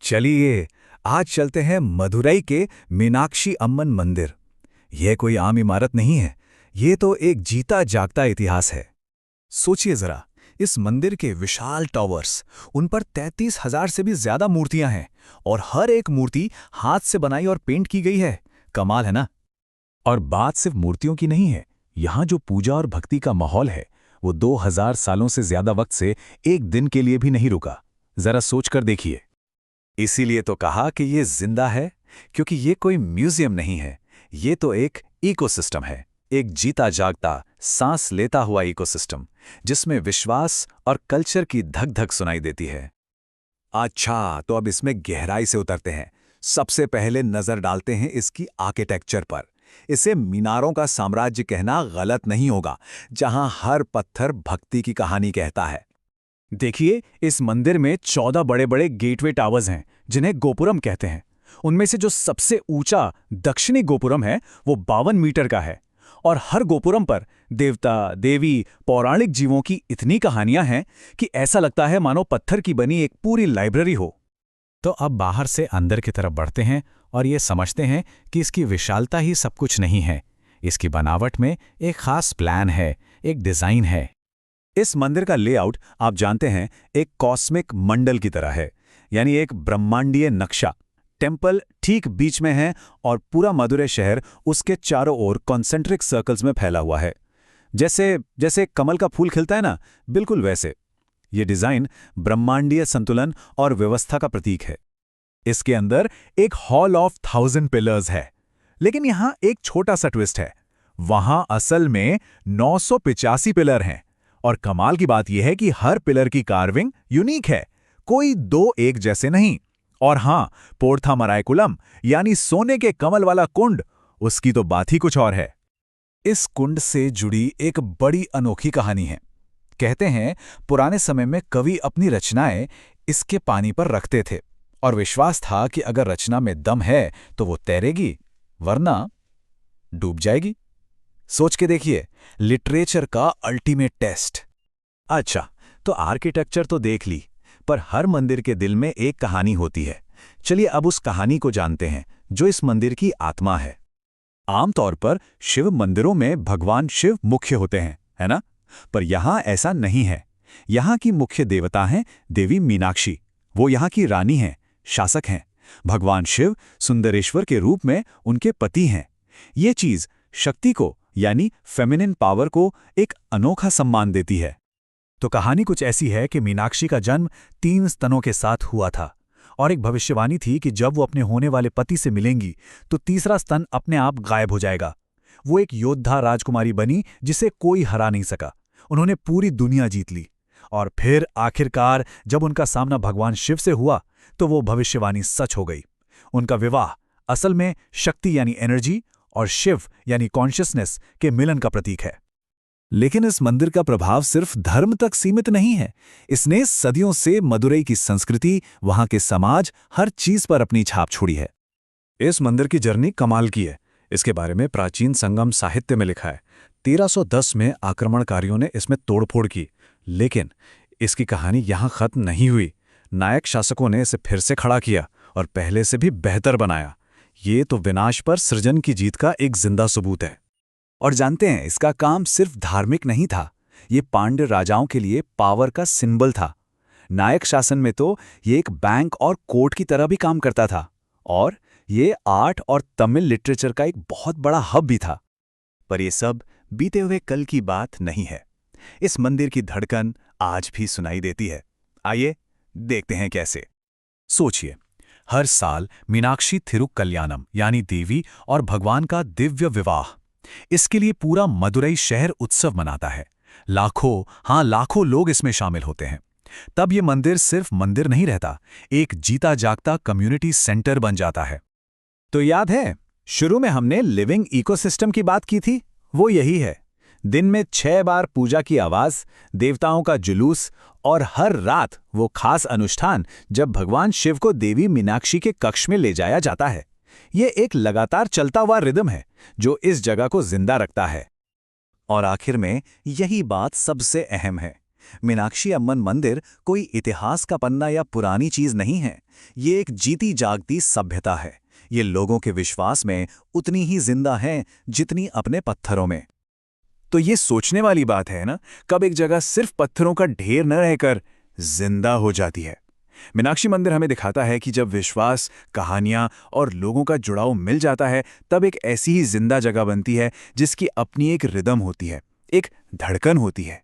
चलिए, आज चलते हैं मदुरई के मीनाक्षी अम्मन मंदिर। यह कोई आम इमारत नहीं है, ये तो एक जीता जागता इतिहास है। सोचिए जरा, इस मंदिर के विशाल टॉवर्स, उन पर 33,000 से भी ज्यादा मूर्तियां हैं और हर एक मूर्ति हाथ से बनाई और पेंट की गई है। कमाल है ना? और बात सिर्फ मूर्तियों की नहीं है, यहाँ जो पूजा और भक्ति का माहौल है वो 2000 सालों से ज्यादा वक्त से एक दिन के लिए भी नहीं रुका। जरा सोचकर देखिए। इसीलिए तो कहा कि ये जिंदा है, क्योंकि ये कोई म्यूजियम नहीं है, ये तो एक इकोसिस्टम है, एक जीता जागता, सांस लेता हुआ इकोसिस्टम, जिसमें विश्वास और कल्चर की धक धक सुनाई देती है। अच्छा, तो अब इसमें गहराई से उतरते हैं। सबसे पहले नजर डालते हैं इसकी आर्किटेक्चर पर। इसे मीनारों का साम्राज्य कहना गलत नहीं होगा, जहां हर पत्थर भक्ति की कहानी कहता है। देखिए, इस मंदिर में 14 बड़े बड़े गेटवे टावर्स हैं, जिन्हें गोपुरम कहते हैं। उनमें से जो सबसे ऊंचा दक्षिणी गोपुरम है वो 52 मीटर का है, और हर गोपुरम पर देवता, देवी, पौराणिक जीवों की इतनी कहानियां हैं कि ऐसा लगता है मानो पत्थर की बनी एक पूरी लाइब्रेरी हो। तो अब बाहर से अंदर की तरफ बढ़ते हैं और ये समझते हैं कि इसकी विशालता ही सब कुछ नहीं है। इसकी बनावट में एक खास प्लान है, एक डिजाइन है। इस मंदिर का लेआउट आप जानते हैं, एक कॉस्मिक मंडल की तरह है, यानी एक ब्रह्मांडीय नक्शा। टेम्पल ठीक बीच में है और पूरा मदुरै शहर उसके चारों ओर कॉन्सेंट्रिक सर्कल्स में फैला हुआ है। जैसे जैसे कमल का फूल खिलता है ना, बिल्कुल वैसे। ये डिजाइन ब्रह्मांडीय संतुलन और व्यवस्था का प्रतीक है। इसके अंदर एक हॉल ऑफ 1000 पिलर्स है, लेकिन यहां एक छोटा सा ट्विस्ट है। वहां असल में 985 पिलर हैं, और कमाल की बात यह है कि हर पिलर की कार्विंग यूनिक है, कोई दो एक जैसे नहीं। और हां, पोर्थामरायकुलम यानी सोने के कमल वाला कुंड, उसकी तो बात ही कुछ और है। इस कुंड से जुड़ी एक बड़ी अनोखी कहानी है। कहते हैं, पुराने समय में कवि अपनी रचनाएं इसके पानी पर रखते थे, और विश्वास था कि अगर रचना में दम है तो वो तैरेगी, वरना डूब जाएगी। सोच के देखिए, लिटरेचर का अल्टीमेट टेस्ट। अच्छा, तो आर्किटेक्चर तो देख ली, पर हर मंदिर के दिल में एक कहानी होती है। चलिए अब उस कहानी को जानते हैं, जो इस मंदिर की आत्मा है। आमतौर पर शिव मंदिरों में भगवान शिव मुख्य होते हैं, है ना? पर यहां ऐसा नहीं है। यहां की मुख्य देवता हैं देवी मीनाक्षी। वो यहां की रानी हैं, शासक हैं। भगवान शिव सुंदरेश्वर के रूप में उनके पति हैं। ये चीज शक्ति को, यानी फेमिनिन पावर को, एक अनोखा सम्मान देती है। तो कहानी कुछ ऐसी है कि मीनाक्षी का जन्म 3 स्तनों के साथ हुआ था, और एक भविष्यवाणी थी कि जब वो अपने होने वाले पति से मिलेंगी तो तीसरा स्तन अपने आप गायब हो जाएगा। वो एक योद्धा राजकुमारी बनी जिसे कोई हरा नहीं सका। उन्होंने पूरी दुनिया जीत ली, और फिर आखिरकार जब उनका सामना भगवान शिव से हुआ तो वो भविष्यवाणी सच हो गई। उनका विवाह असल में शक्ति यानी एनर्जी और शिव यानी कॉन्शियसनेस के मिलन का प्रतीक है। लेकिन इस मंदिर का प्रभाव सिर्फ धर्म तक सीमित नहीं है। इसने सदियों से मदुरै की संस्कृति, वहां के समाज, हर चीज पर अपनी छाप छोड़ी है। इस मंदिर की जर्नी कमाल की है। इसके बारे में प्राचीन संगम साहित्य में लिखा है। 1310 में आक्रमणकारियों ने इसमें तोड़फोड़ की, लेकिन इसकी कहानी यहां खत्म नहीं हुई। नायक शासकों ने इसे फिर से खड़ा किया और पहले से भी बेहतर बनाया। ये तो विनाश पर सृजन की जीत का एक जिंदा सबूत है। और जानते हैं, इसका काम सिर्फ धार्मिक नहीं था, ये पांड्य राजाओं के लिए पावर का सिंबल था। नायक शासन में तो ये एक बैंक और कोर्ट की तरह भी काम करता था, और ये आर्ट और तमिल लिटरेचर का एक बहुत बड़ा हब भी था। पर ये सब बीते हुए कल की बात नहीं है। इस मंदिर की धड़कन आज भी सुनाई देती है। आइए देखते हैं कैसे। सोचिए, हर साल मीनाक्षी थिरुकल्याणम यानी देवी और भगवान का दिव्य विवाह, इसके लिए पूरा मदुरै शहर उत्सव मनाता है। लाखों लोग इसमें शामिल होते हैं। तब ये मंदिर सिर्फ मंदिर नहीं रहता, एक जीता जागता कम्युनिटी सेंटर बन जाता है। तो याद है, शुरू में हमने लिविंग इकोसिस्टम की बात की थी, वो यही है। दिन में 6 बार पूजा की आवाज, देवताओं का जुलूस, और हर रात वो खास अनुष्ठान जब भगवान शिव को देवी मीनाक्षी के कक्ष में ले जाया जाता है। ये एक लगातार चलता हुआ रिदम है जो इस जगह को जिंदा रखता है। और आखिर में यही बात सबसे अहम है, मीनाक्षी अम्मन मंदिर कोई इतिहास का पन्ना या पुरानी चीज नहीं है। ये एक जीती जागती सभ्यता है। ये लोगों के विश्वास में उतनी ही जिंदा है जितनी अपने पत्थरों में। तो ये सोचने वाली बात है ना, कब एक जगह सिर्फ पत्थरों का ढेर न रहकर जिंदा हो जाती है। मीनाक्षी मंदिर हमें दिखाता है कि जब विश्वास, कहानियां और लोगों का जुड़ाव मिल जाता है, तब एक ऐसी ही जिंदा जगह बनती है जिसकी अपनी एक रिदम होती है, एक धड़कन होती है।